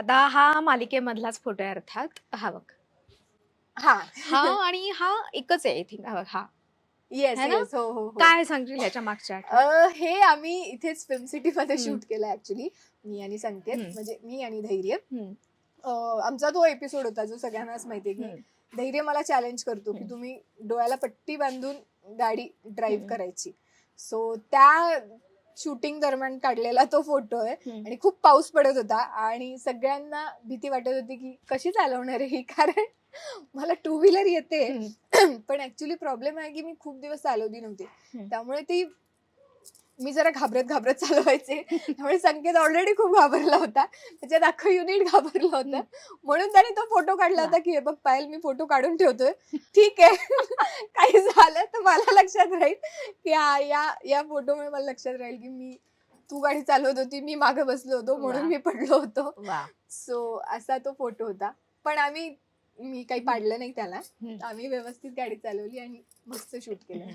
आता हा मालिकेमधलाच फोटो आहे अर्थात. हा बघ. हा हा आणि हा एकच आहे आय थिंक. हा बघ हा. येस है ना? येस हो हो हो काय सांगशील ह्याच्या मागच्या आठवणी? हे आम्ही इथेच फिल्म सिटी मध्ये हम्म. शूट केलं ऍक्च्युली. मी आणि संकेत हम्म. म्हणजे मी आणि धैर्य. हम्म. आमचा तो एपिसोड होता जो सगळ्यांनाच माहितीये की हम्म. धैर्य मला चॅलेंज करतो की हम्म. तुम्ही डोळ्याला पट्टी बांधून गाडी ड्राईव्ह हम्म. करायची. सो त्या शूटिंग दरम्यान काढलेला तो फोटो आहे. हम्म. आणि खूप पाऊस पडत होता आणि सगळ्यांना भीती वाटत होती की कशी चालवणार आहे ही, कारण मला टू व्हीलर येते हम्म. पण ऍक्च्युली प्रॉब्लेम आहे की मी खूप दिवस चालवली नव्हती. हम्म. त्यामुळे ती मी जरा घाबरत घाबरत चालवायचे. त्यामुळे संकेत ऑलरेडी खूप घाबरला होता, त्याच्यात अख्खं युनिट घाबरलं होतं. म्हणून त्याने तो फोटो काढला वा. होता की हे बघ पायल मी फोटो काढून ठेवतोय, ठीक आहे काही झालं तर मला लक्षात राहील की या फोटोमुळे मला लक्षात राहील की तू गाडी चालवत होती, मी मागे बसलो होतो म्हणून वा. मी पडलो होतो. वा. सो असा तो फोटो होता. पण मी काही पाडलं नाही त्याला. हम्म. आम्ही व्यवस्थित गाडी चालवली आणि मस्त शूट केलं.